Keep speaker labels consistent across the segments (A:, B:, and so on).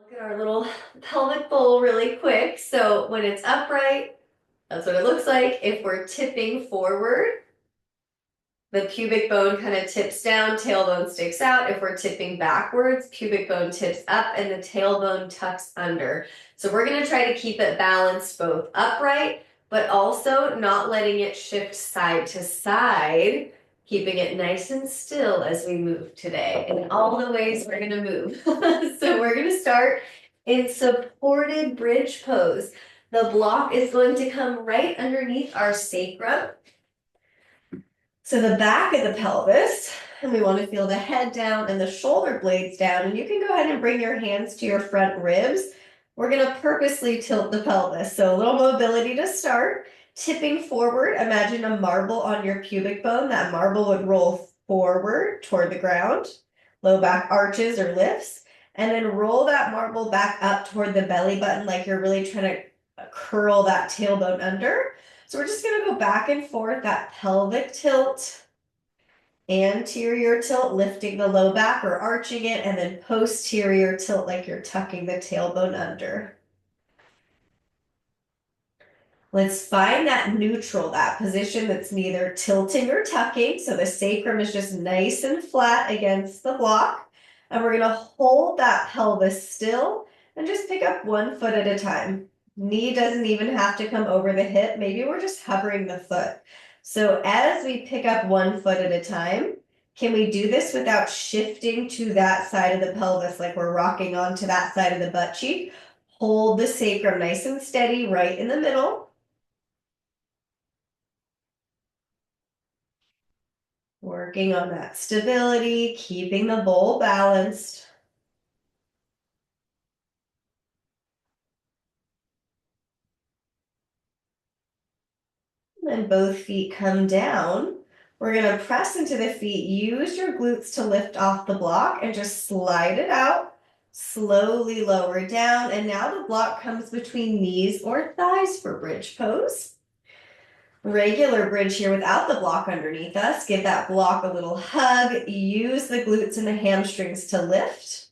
A: Look at our little pelvic bowl really quick. So when it's upright, that's what it looks like. If we're tipping forward, the pubic bone kind of tips down, tailbone sticks out. If we're tipping backwards, pubic bone tips up and the tailbone tucks under. So we're going to try to keep it balanced both upright, but also not letting it shift side to side, keeping it nice and still as we move today in all the ways we're going to move. So we're going to start in supported bridge pose. The block is going to come right underneath our sacrum. So the back of the pelvis, and we want to feel the head down and the shoulder blades down. And you can go ahead and bring your hands to your front ribs. We're going to purposely tilt the pelvis. So a little mobility to start. Tipping forward, imagine a marble on your pubic bone. That marble would roll forward toward the ground. Low back arches or lifts. And then roll that marble back up toward the belly button like you're really trying to curl that tailbone under. So we're just going to go back and forth, that pelvic tilt, anterior tilt, lifting the low back or arching it, and then posterior tilt like you're tucking the tailbone under. Let's find that neutral, that position that's neither tilting or tucking. So the sacrum is just nice and flat against the block. And we're going to hold that pelvis still and just pick up 1 foot at a time. Knee doesn't even have to come over the hip. Maybe we're just hovering the foot. So as we pick up 1 foot at a time, can we do this without shifting to that side of the pelvis, like we're rocking onto that side of the butt cheek? Hold the sacrum nice and steady right in the middle. Working on that stability, keeping the bowl balanced. Then both feet come down. We're going to press into the feet. Use your glutes to lift off the block and just slide it out. Slowly lower down. And now the block comes between knees or thighs for bridge pose. Regular bridge here without the block underneath us. Give that block a little hug. Use the glutes and the hamstrings to lift.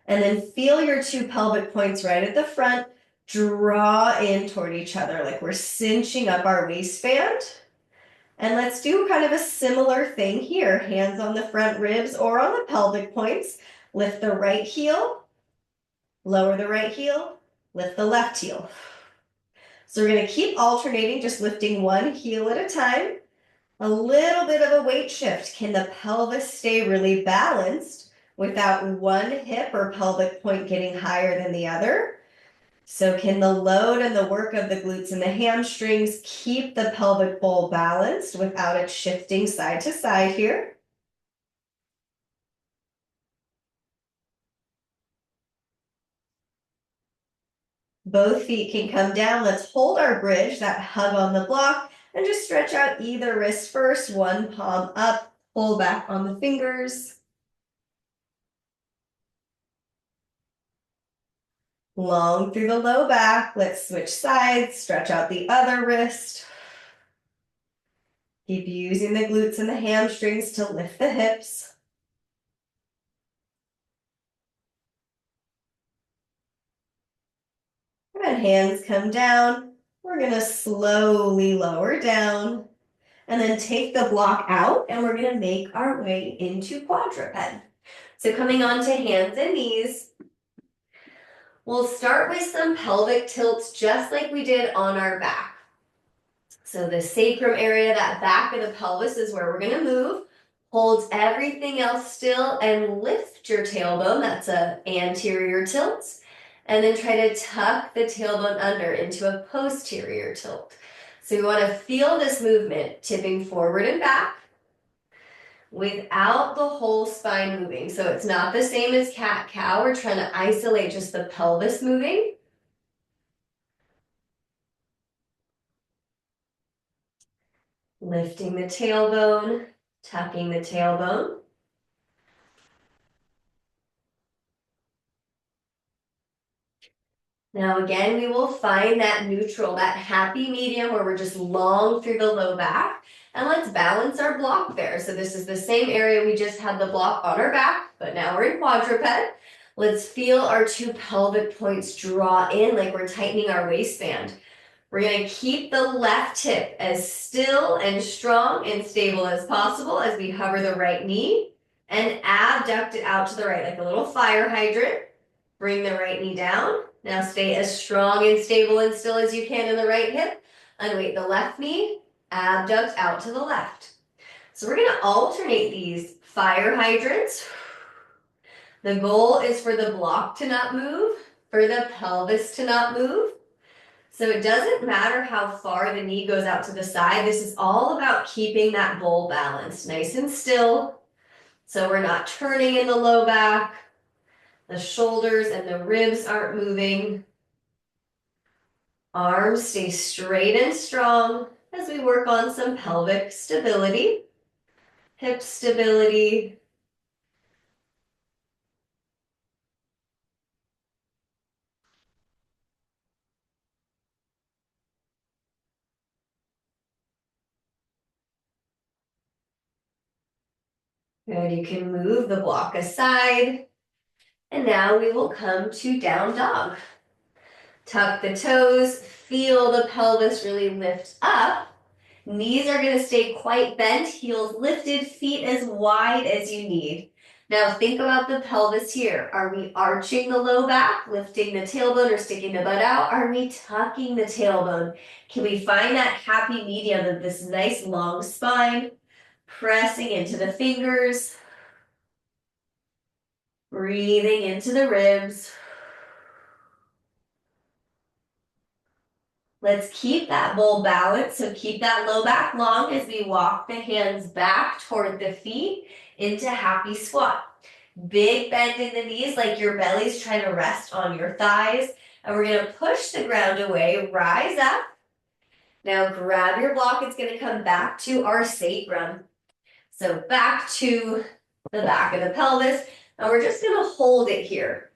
A: And then feel your 2 pelvic points right at the front. Draw in toward each other like we're cinching up our waistband. And let's do kind of a similar thing here. Hands on the front ribs or on the pelvic points. Lift the right heel. Lower the right heel. Lift the left heel. So we're going to keep alternating, just lifting 1 heel at a time. A little bit of a weight shift. Can the pelvis stay really balanced without one hip or pelvic point getting higher than the other? So can the load and the work of the glutes and the hamstrings keep the pelvic bowl balanced without it shifting side to side here? Both feet can come down. Let's hold our bridge, that hug on the block, and just stretch out either wrist first, 1 palm up, pull back on the fingers. Long through the low back. Let's switch sides, stretch out the other wrist. Keep using the glutes and the hamstrings to lift the hips. And hands come down. We're going to slowly lower down and then take the block out and we're going to make our way into quadruped. So coming on to hands and knees, we'll start with some pelvic tilts just like we did on our back. So the sacrum area, that back of the pelvis is where we're going to move. Hold everything else still and lift your tailbone. That's an anterior tilt. And then try to tuck the tailbone under into a posterior tilt. So we want to feel this movement tipping forward and back without the whole spine moving. So it's not the same as cat-cow. We're trying to isolate just the pelvis moving. Lifting the tailbone, tucking the tailbone. Now again, we will find that neutral, that happy medium where we're just long through the low back. And let's balance our block there. So this is the same area we just had the block on our back, but now we're in quadruped. Let's feel our two pelvic points draw in like we're tightening our waistband. We're going to keep the left hip as still and strong and stable as possible as we hover the right knee and abduct it out to the right like a little fire hydrant. Bring the right knee down. Now stay as strong and stable and still as you can in the right hip. Unweight the left knee, abduct out to the left. So we're going to alternate these fire hydrants. The goal is for the block to not move, for the pelvis to not move. So it doesn't matter how far the knee goes out to the side. This is all about keeping that bowl balanced, nice and still. So we're not turning in the low back. The shoulders and the ribs aren't moving. Arms stay straight and strong as we work on some pelvic stability, hip stability. Good, you can move the block aside. And now we will come to down dog. Tuck the toes, feel the pelvis really lift up. Knees are going to stay quite bent, heels lifted, feet as wide as you need. Now think about the pelvis here. Are we arching the low back, lifting the tailbone or sticking the butt out? Are we tucking the tailbone? Can we find that happy medium of this nice long spine, pressing into the fingers, breathing into the ribs. Let's keep that bowl balanced, so keep that low back long as we walk the hands back toward the feet into happy squat. Big bend in the knees like your belly's trying to rest on your thighs. And we're going to push the ground away, rise up. Now grab your block, it's going to come back to our sacrum. So back to the back of the pelvis, and we're just going to hold it here.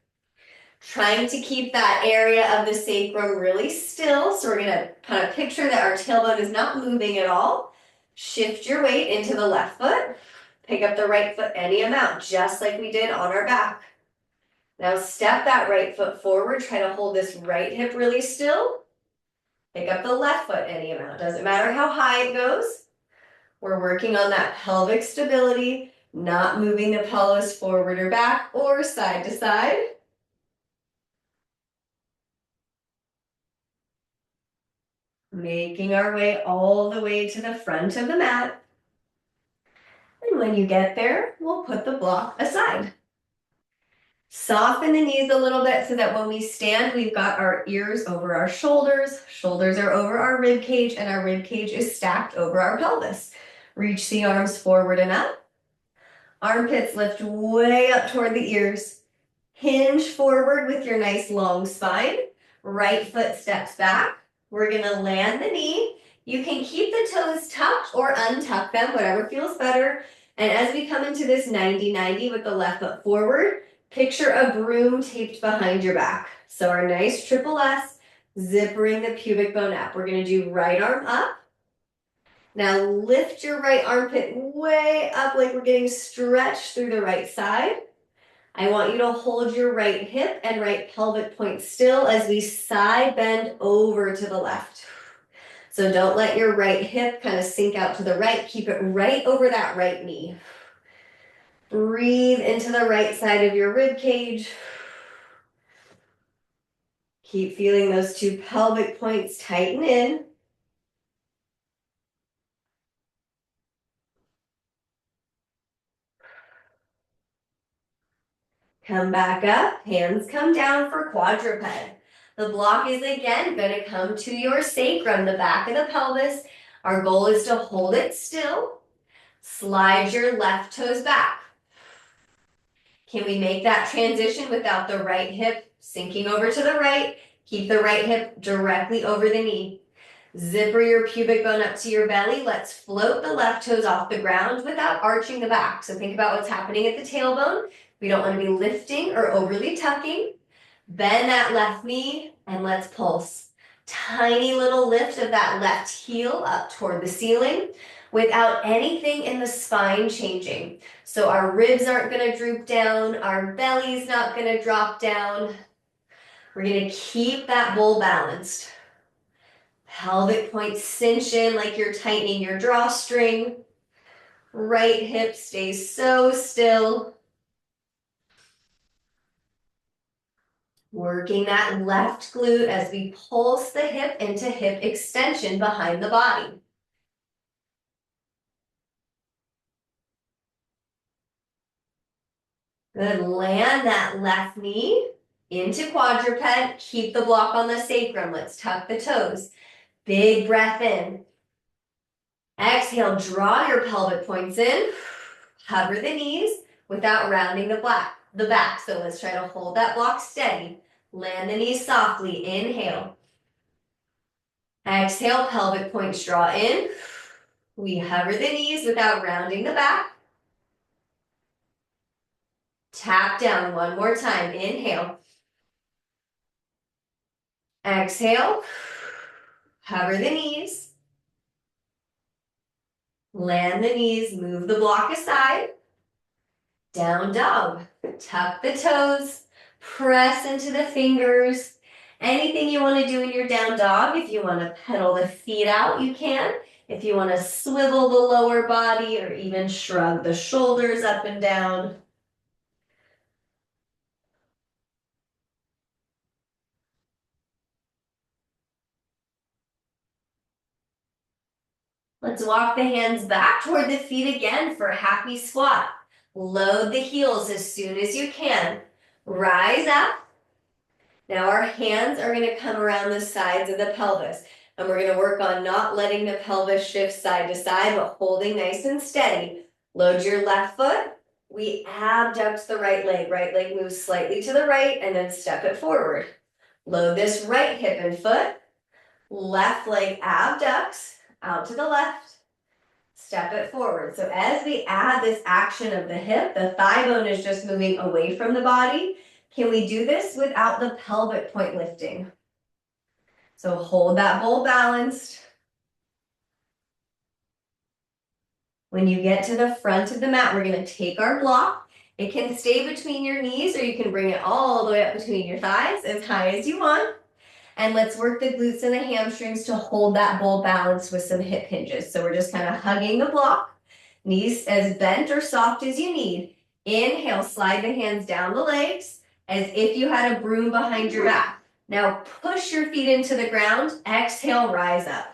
A: Trying to keep that area of the sacrum really still. So we're going to kind of picture that our tailbone is not moving at all. Shift your weight into the left foot. Pick up the right foot any amount, just like we did on our back. Now step that right foot forward. Try to hold this right hip really still. Pick up the left foot any amount. Doesn't matter how high it goes. We're working on that pelvic stability, not moving the pelvis forward or back or side to side. Making our way all the way to the front of the mat. And when you get there, we'll put the block aside. Soften the knees a little bit so that when we stand, we've got our ears over our shoulders. Shoulders are over our rib cage, and our rib cage is stacked over our pelvis. Reach the arms forward and up. Armpits lift way up toward the ears. Hinge forward with your nice long spine. Right foot steps back. We're going to land the knee. You can keep the toes tucked or untuck them, whatever feels better. And as we come into this 90-90 with the left foot forward, picture a broom taped behind your back. So our nice triple S, zippering the pubic bone up. We're going to do right arm up. Now lift your right armpit way up like we're getting stretched through the right side. I want you to hold your right hip and right pelvic point still as we side bend over to the left. So don't let your right hip kind of sink out to the right. Keep it right over that right knee. Breathe into the right side of your rib cage. Keep feeling those two pelvic points tighten in. Come back up, hands come down for quadruped. The block is again going to come to your sacrum, the back of the pelvis. Our goal is to hold it still. Slide your left toes back. Can we make that transition without the right hip sinking over to the right? Keep the right hip directly over the knee. Zipper your pubic bone up to your belly. Let's float the left toes off the ground without arching the back. So think about what's happening at the tailbone. We don't want to be lifting or overly tucking. Bend that left knee and let's pulse. Tiny little lift of that left heel up toward the ceiling. without anything in the spine changing. So our ribs aren't going to droop down, our belly's not going to drop down. We're going to keep that bowl balanced. Pelvic points cinch in like you're tightening your drawstring. Right hip stays so still. Working that left glute as we pulse the hip into hip extension behind the body. Good, land that left knee into quadruped. Keep the block on the sacrum. Let's tuck the toes. Big breath in. Exhale, draw your pelvic points in. Hover the knees without rounding the back. So let's try to hold that block steady. Land the knees softly. Inhale. Exhale, pelvic points draw in. We hover the knees without rounding the back. Tap down one more time. Inhale. Exhale. Hover the knees. Land the knees. Move the block aside. Down dog. Tuck the toes. Press into the fingers. Anything you want to do in your down dog. If you want to pedal the feet out, you can. If you want to swivel the lower body or even shrug the shoulders up and down. Let's walk the hands back toward the feet again for a happy squat. Load the heels as soon as you can. Rise up. Now our hands are going to come around the sides of the pelvis. And we're going to work on not letting the pelvis shift side to side, but holding nice and steady. Load your left foot. We abduct the right leg. Right leg moves slightly to the right and then step it forward. Load this right hip and foot. Left leg abducts out to the left. Step it forward. So as we add this action of the hip, the thigh bone is just moving away from the body. Can we do this without the pelvic point lifting? So hold that bowl balanced. When you get to the front of the mat, we're going to take our block. It can stay between your knees, or you can bring it all the way up between your thighs, as high as you want. And let's work the glutes and the hamstrings to hold that bowl balanced with some hip hinges. So we're just kind of hugging the block, knees as bent or soft as you need. Inhale, slide the hands down the legs as if you had a broom behind your back. Now push your feet into the ground. Exhale, rise up.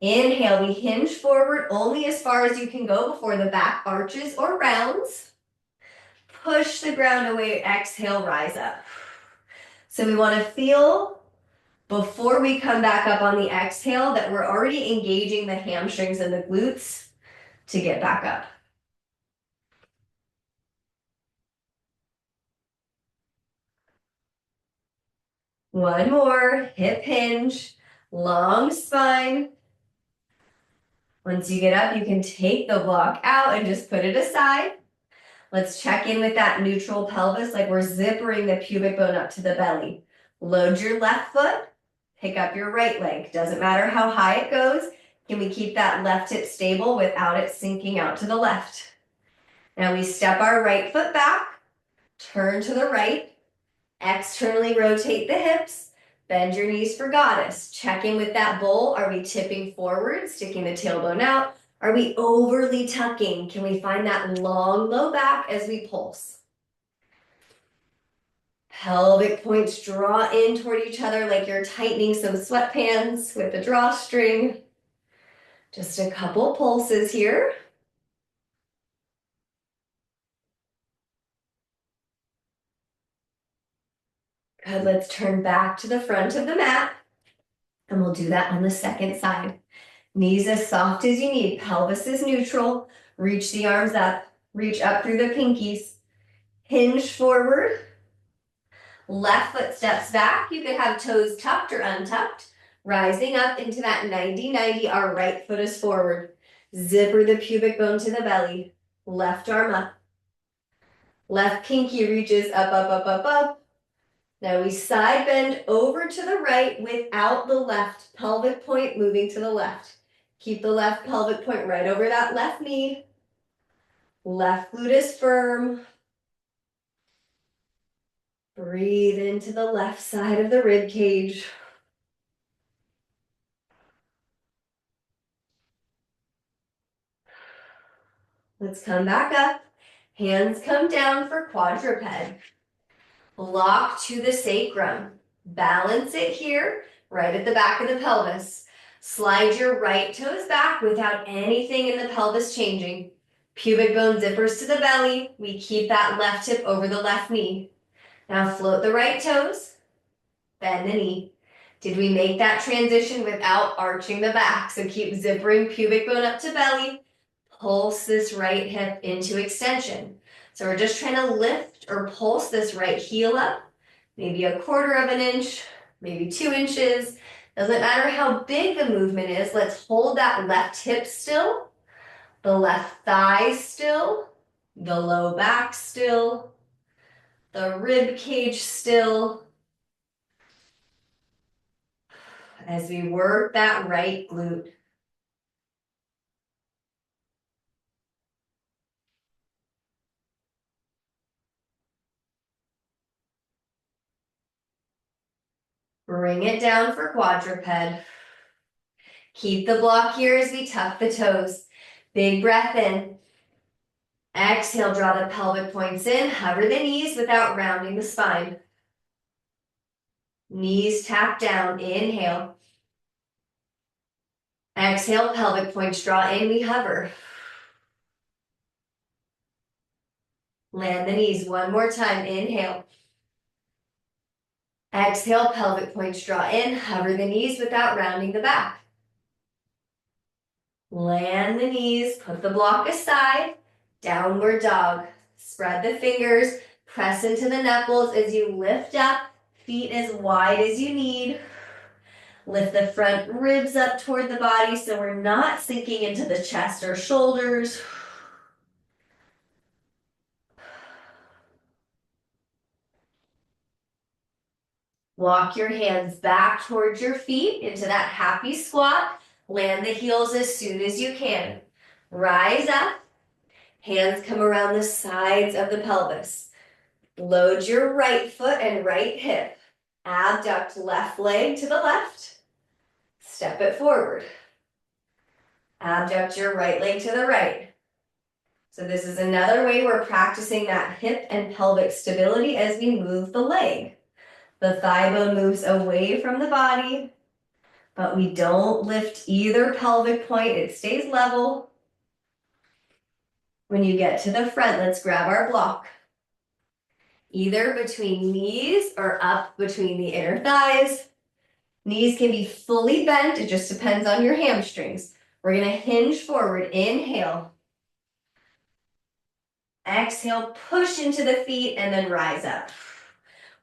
A: Inhale, we hinge forward only as far as you can go before the back arches or rounds. Push the ground away. Exhale, rise up. So we want to feel, before we come back up on the exhale, that we're already engaging the hamstrings and the glutes to get back up. One more, hip hinge, long spine. Once you get up, you can take the block out and just put it aside. Let's check in with that neutral pelvis, like we're zippering the pubic bone up to the belly. Load your left foot, pick up your right leg. Doesn't matter how high it goes. Can we keep that left hip stable without it sinking out to the left? Now we step our right foot back, turn to the right, externally rotate the hips, bend your knees for goddess. Check in with that bowl. Are we tipping forward, sticking the tailbone out? Are we overly tucking? Can we find that long low back as we pulse? Pelvic points draw in toward each other like you're tightening some sweatpants with the drawstring. Just a couple pulses here. Good, let's turn back to the front of the mat. And we'll do that on the second side. Knees as soft as you need. Pelvis is neutral. Reach the arms up. Reach up through the pinkies. Hinge forward. Left foot steps back. You could have toes tucked or untucked. Rising up into that 90-90. Our right foot is forward. Zipper the pubic bone to the belly. Left arm up. Left pinky reaches up, up, up, up, up. Now we side bend over to the right without the left pelvic point moving to the left. Keep the left pelvic point right over that left knee. Left glute is firm. Breathe into the left side of the rib cage. Let's come back up. Hands come down for quadruped. Block to the sacrum. Balance it here, right at the back of the pelvis. Slide your right toes back without anything in the pelvis changing. Pubic bone zippers to the belly. We keep that left hip over the left knee. Now float the right toes, bend the knee. Did we make that transition without arching the back? So keep zippering pubic bone up to belly. Pulse this right hip into extension. So we're just trying to lift or pulse this right heel up, maybe 1/4 of an inch, maybe 2 inches. Doesn't matter how big the movement is. Let's hold that left hip still, the left thigh still, the low back still, the rib cage still, as we work that right glute. Bring it down for quadruped. Keep the block here as we tuck the toes. Big breath in. Exhale, draw the pelvic points in. Hover the knees without rounding the spine. Knees tap down. Inhale. Exhale, pelvic points draw in. We hover. Land the knees one more time. Inhale. Exhale, pelvic points draw in. Hover the knees without rounding the back. Land the knees. Put the block aside. Downward dog. Spread the fingers. Press into the knuckles as you lift up. Feet as wide as you need. Lift the front ribs up toward the body so we're not sinking into the chest or shoulders. Walk your hands back towards your feet into that happy squat. Land the heels as soon as you can. Rise up. Hands come around the sides of the pelvis. Load your right foot and right hip. Abduct left leg to the left. Step it forward. Abduct your right leg to the right. So this is another way we're practicing that hip and pelvic stability as we move the leg. The thigh bone moves away from the body, but we don't lift either pelvic point. It stays level. When you get to the front, let's grab our block. Either between knees or up between the inner thighs. Knees can be fully bent. It just depends on your hamstrings. We're going to hinge forward. Inhale. Exhale, push into the feet and then rise up.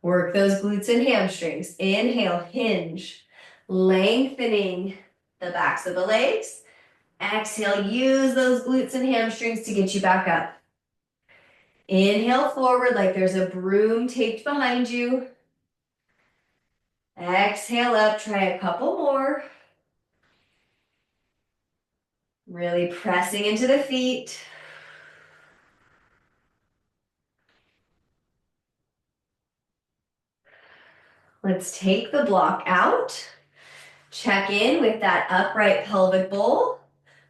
A: Work those glutes and hamstrings. Inhale, hinge. Lengthening the backs of the legs. Exhale, use those glutes and hamstrings to get you back up. Inhale forward like there's a broom taped behind you. Exhale up, try a couple more. Really pressing into the feet. Let's take the block out. Check in with that upright pelvic bowl.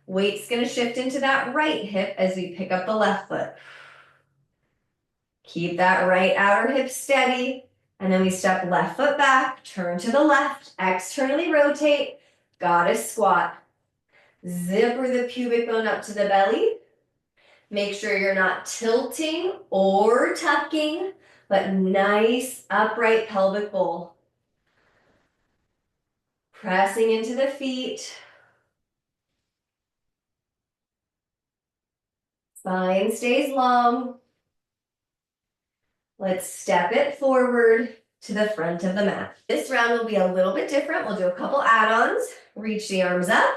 A: Weight's going to shift into that right hip as we pick up the left foot. Keep that right outer hip steady. And then we step left foot back, turn to the left, externally rotate, goddess squat. Zipper the pubic bone up to the belly. Make sure you're not tilting or tucking, but nice upright pelvic bowl. Pressing into the feet. Spine stays long. Let's step it forward to the front of the mat. This round will be a little bit different. We'll do a couple add-ons. Reach the arms up.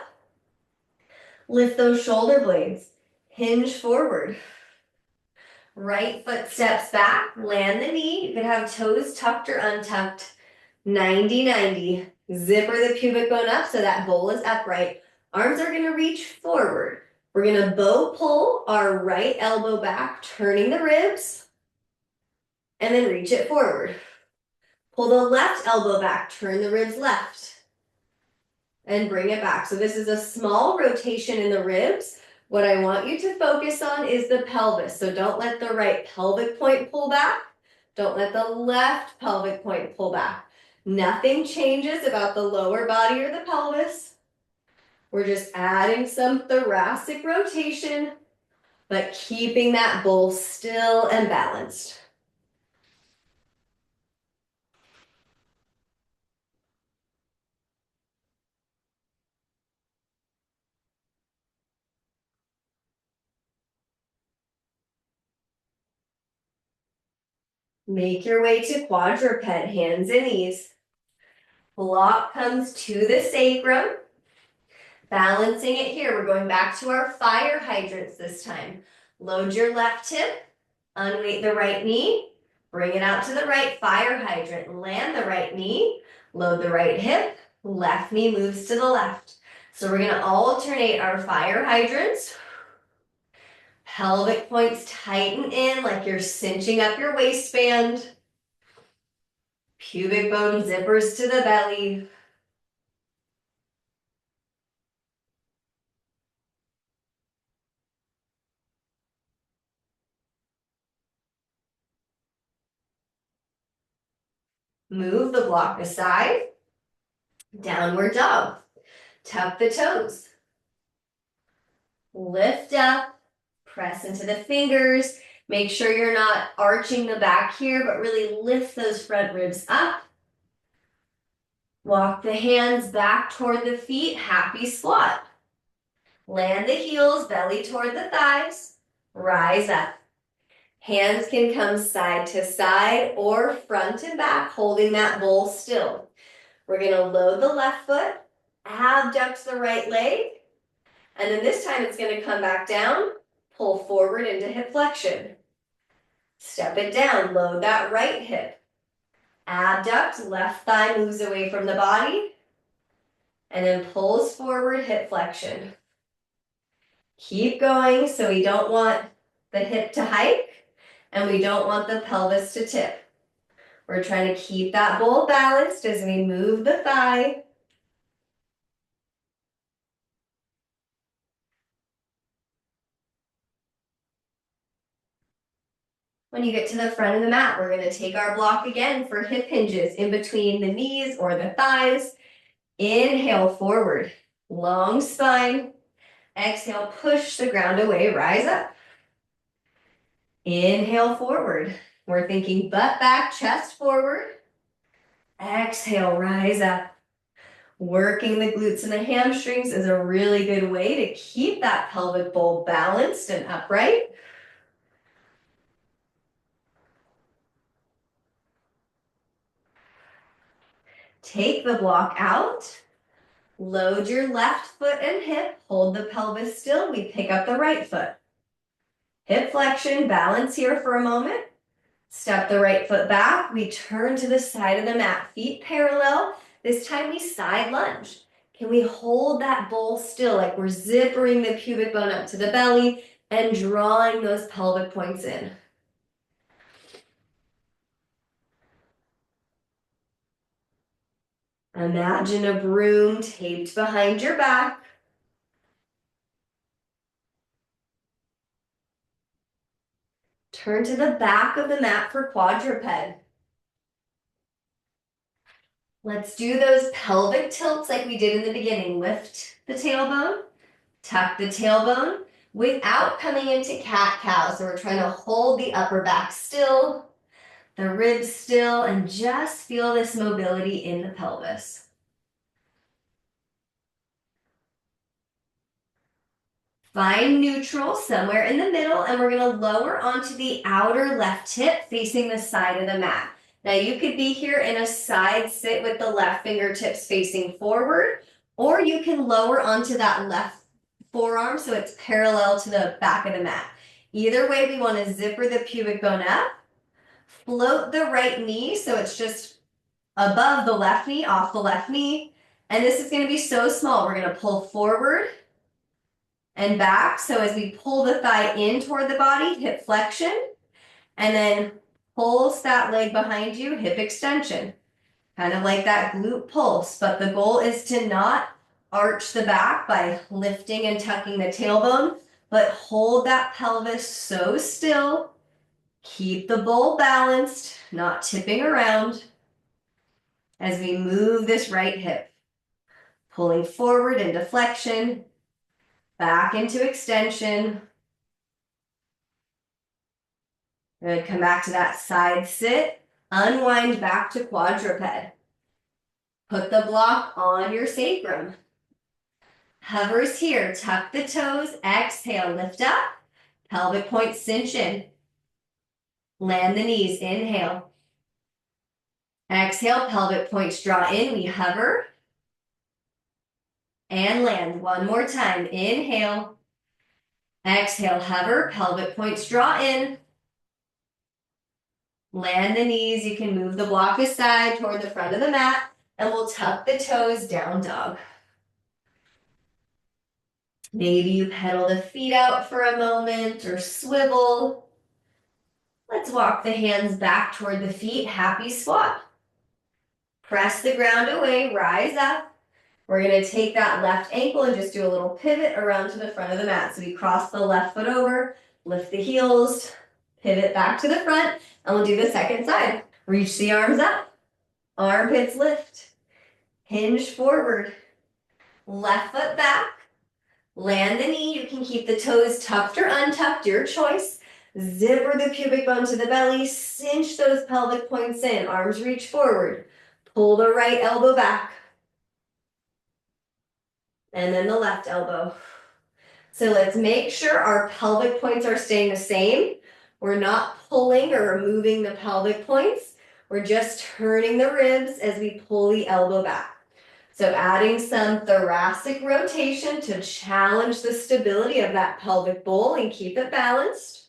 A: Lift those shoulder blades. Hinge forward. Right foot steps back. Land the knee. You can have toes tucked or untucked. 90-90. Zipper the pubic bone up so that bowl is upright. Arms are gonna reach forward. We're gonna bow pull our right elbow back, turning the ribs, and then reach it forward. Pull the left elbow back, turn the ribs left, and bring it back. So this is a small rotation in the ribs. What I want you to focus on is the pelvis. So don't let the right pelvic point pull back. Don't let the left pelvic point pull back. Nothing changes about the lower body or the pelvis. We're just adding some thoracic rotation, but keeping that bowl still and balanced. Make your way to quadruped, hands and knees. Block comes to the sacrum. Balancing it here, we're going back to our fire hydrants this time. Load your left hip, unweight the right knee, bring it out to the right fire hydrant, land the right knee, load the right hip, left knee moves to the left. So we're gonna alternate our fire hydrants. Pelvic points tighten in like you're cinching up your waistband. Pubic bone zippers to the belly. Move the block aside. Downward dog. Tuck the toes. Lift up. Press into the fingers. Make sure you're not arching the back here, but really lift those front ribs up. Walk the hands back toward the feet. Happy squat. Land the heels, belly toward the thighs. Rise up. Hands can come side to side or front and back, holding that bowl still. We're gonna load the left foot, abduct the right leg, and then this time it's gonna come back down, pull forward into hip flexion. Step it down, load that right hip. Abduct, left thigh moves away from the body, and then pulls forward, hip flexion. Keep going, so we don't want the hip to hike, and we don't want the pelvis to tip. We're trying to keep that bowl balanced as we move the thigh. When you get to the front of the mat, we're gonna take our block again for hip hinges in between the knees or the thighs. Inhale forward, long spine. Exhale, push the ground away, rise up. Inhale forward. We're thinking butt back, chest forward. Exhale, rise up. Working the glutes and the hamstrings is a really good way to keep that pelvic bowl balanced and upright. Take the block out. Load your left foot and hip. Hold the pelvis still. We pick up the right foot. Hip flexion, balance here for a moment. Step the right foot back. We turn to the side of the mat, feet parallel. This time we side lunge. Can we hold that bowl still like we're zippering the pubic bone up to the belly and drawing those pelvic points in? Imagine a broom taped behind your back. Turn to the back of the mat for quadruped. Let's do those pelvic tilts like we did in the beginning. Lift the tailbone, tuck the tailbone without coming into cat-cow. So we're trying to hold the upper back still, the ribs still, and just feel this mobility in the pelvis. Find neutral somewhere in the middle, and we're gonna lower onto the outer left hip facing the side of the mat. Now you could be here in a side sit with the left fingertips facing forward, or you can lower onto that left forearm so it's parallel to the back of the mat. Either way, we wanna zipper the pubic bone up, float the right knee so it's just above the left knee, off the left knee, And this is going to be so small. We're going to pull forward and back. So as we pull the thigh in toward the body, hip flexion, and then pulse that leg behind you, hip extension. Kind of like that glute pulse, but the goal is to not arch the back by lifting and tucking the tailbone, but hold that pelvis so still. Keep the bowl balanced, not tipping around as we move this right hip. Pulling forward into flexion, back into extension. Good, come back to that side sit. Unwind back to quadruped. Put the block on your sacrum. Hovers here, tuck the toes, exhale, lift up. Pelvic point cinch in. Land the knees, inhale. Exhale, pelvic points draw in, we hover. And land, one more time, inhale. Exhale, hover, pelvic points draw in. Land the knees, you can move the block aside toward the front of the mat, and we'll tuck the toes, down dog. Maybe you pedal the feet out for a moment or swivel. Let's walk the hands back toward the feet, happy squat. Press the ground away, rise up. We're gonna take that left ankle and just do a little pivot around to the front of the mat. So we cross the left foot over, lift the heels, pivot back to the front, and we'll do the second side. Reach the arms up, armpits lift, hinge forward, left foot back, land the knee. You can keep the toes tucked or untucked, your choice. Zipper the pubic bone to the belly, cinch those pelvic points in, arms reach forward, pull the right elbow back, and then the left elbow. So let's make sure our pelvic points are staying the same. We're not pulling or removing the pelvic points. We're just turning the ribs as we pull the elbow back. So adding some thoracic rotation to challenge the stability of that pelvic bowl and keep it balanced.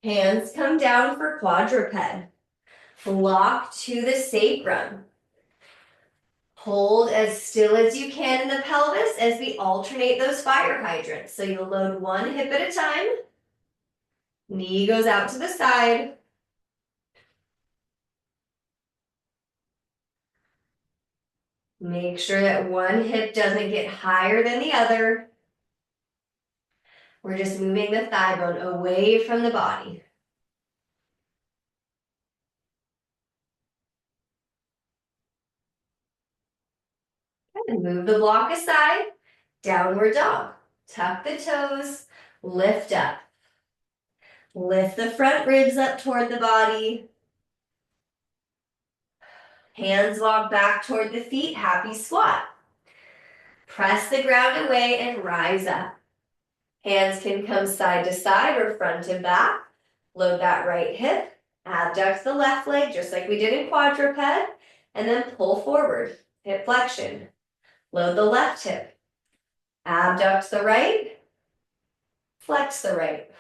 A: Hands come down for quadruped. Lock to the sacrum. Hold as still as you can in the pelvis as we alternate those fire hydrants. So you'll load one hip at a time. Knee goes out to the side. Make sure that one hip doesn't get higher than the other. We're just moving the thigh bone away from the body. And move the block aside. Downward dog. Tuck the toes. Lift up. Lift the front ribs up toward the body. Hands walk back toward the feet. Happy squat. Press the ground away and rise up. Hands can come side to side or front and back. Load that right hip. Abduct the left leg just like we did in quadruped. And then pull forward. Hip flexion. Load the left hip. Abduct the right. Flex the right.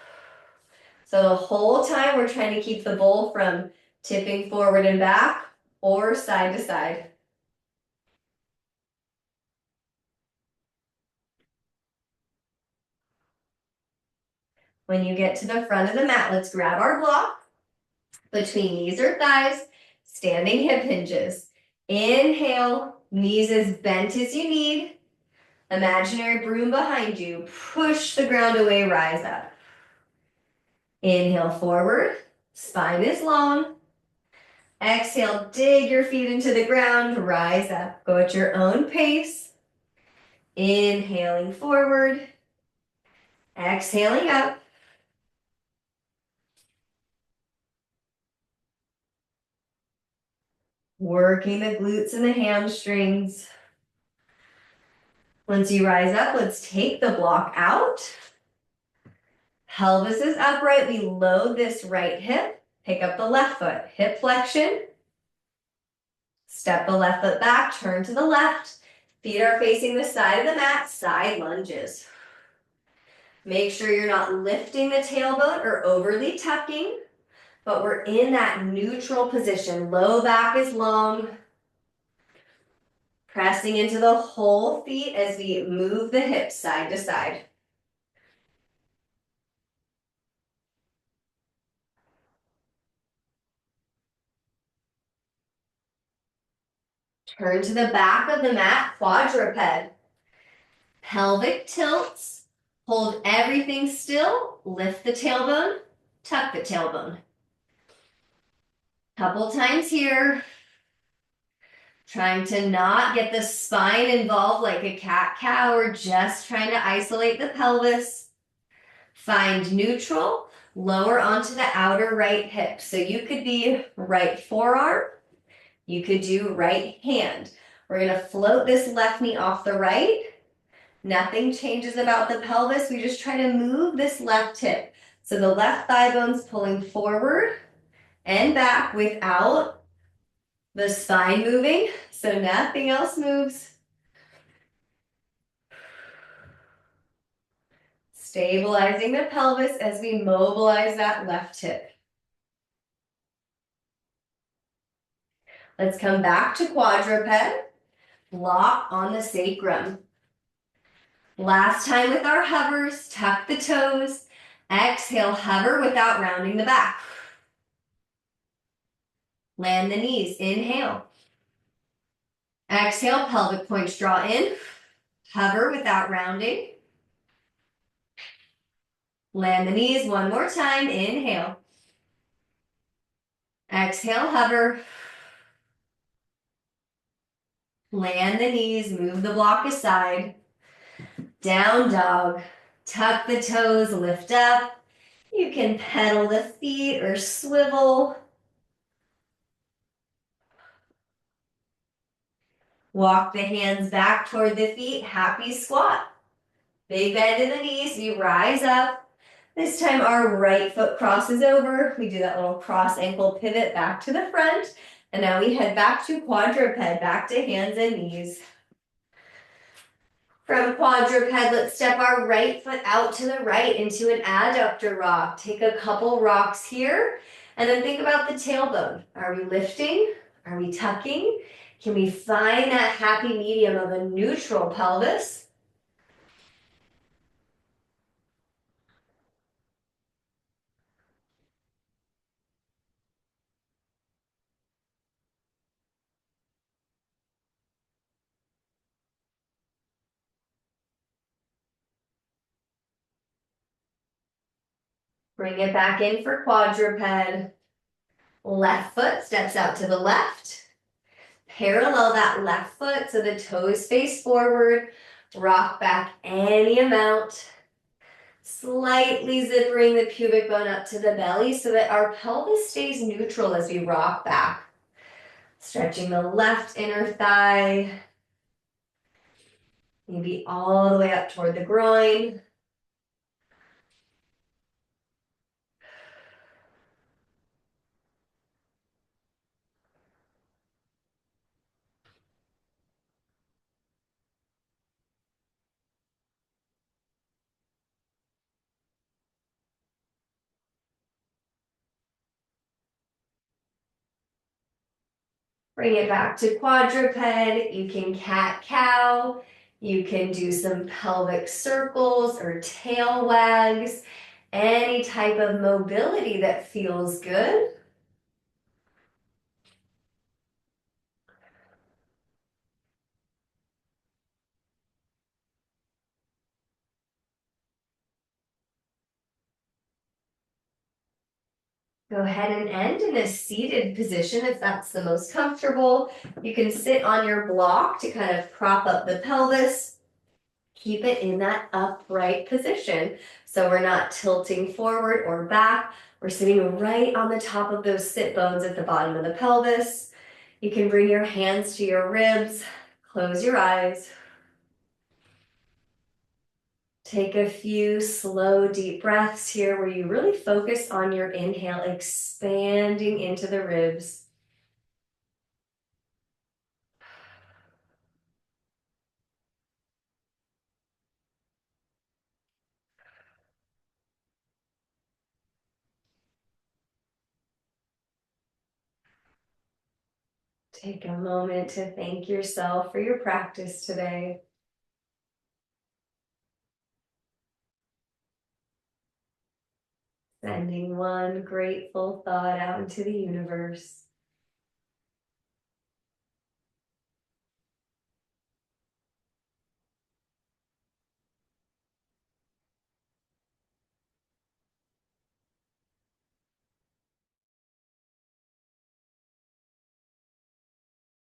A: So the whole time we're trying to keep the bowl from tipping forward and back or side to side. When you get to the front of the mat, let's grab our block between knees or thighs, standing hip hinges. Inhale, knees as bent as you need. Imaginary broom behind you. Push the ground away, rise up. Inhale forward, spine is long. Exhale, dig your feet into the ground, rise up. Go at your own pace. Inhaling forward, exhaling up. Working the glutes and the hamstrings. Once you rise up, let's take the block out. Pelvis is upright. We load this right hip. Pick up the left foot. Hip flexion. Step the left foot back. Turn to the left. Feet are facing the side of the mat, side lunges. Make sure you're not lifting the tailbone or overly tucking, but we're in that neutral position. Low back is long. Pressing into the whole feet as we move the hips side to side. Turn to the back of the mat, quadruped. Pelvic tilts. Hold everything still. Lift the tailbone. Tuck the tailbone. Couple times here. Trying to not get the spine involved like a cat-cow or just trying to isolate the pelvis. Find neutral. Lower onto the outer right hip. So you could be right forearm. You could do right hand. We're going to float this left knee off the right. Nothing changes about the pelvis. We just try to move this left hip. So the left thigh bone's pulling forward and back without the spine moving. So nothing else moves. Stabilizing the pelvis as we mobilize that left hip. Let's come back to quadruped. Block on the sacrum. Last time with our hovers, tuck the toes. Exhale, hover without rounding the back. Land the knees, inhale. Exhale, pelvic points draw in. Hover without rounding. Land the knees one more time, inhale. Exhale, hover. Land the knees, move the block aside. Down dog. Tuck the toes, lift up. You can pedal the feet or swivel. Walk the hands back toward the feet, happy squat. Big bend in the knees, we rise up. This time our right foot crosses over. We do that little cross ankle pivot back to the front. And now we head back to quadruped, back to hands and knees. From quadruped, let's step our right foot out to the right into an adductor rock. Take a couple rocks here, and then think about the tailbone. Are we lifting? Are we tucking? Can we find that happy medium of a neutral pelvis? Bring it back in for quadruped. Left foot steps out to the left. Parallel that left foot so the toes face forward. Rock back any amount. Slightly zippering the pubic bone up to the belly so that our pelvis stays neutral as we rock back. Stretching the left inner thigh. Maybe all the way up toward the groin. Bring it back to quadruped. You can cat-cow. You can do some pelvic circles or tail wags. Any type of mobility that feels good. Go ahead and end in a seated position if that's the most comfortable. You can sit on your block to kind of prop up the pelvis. Keep it in that upright position so we're not tilting forward or back. We're sitting right on the top of those sit bones at the bottom of the pelvis. You can bring your hands to your ribs. Close your eyes. Take a few slow, deep breaths here where you really focus on your inhale, expanding into the ribs. Take a moment to thank yourself for your practice today. Sending one grateful thought out into the universe.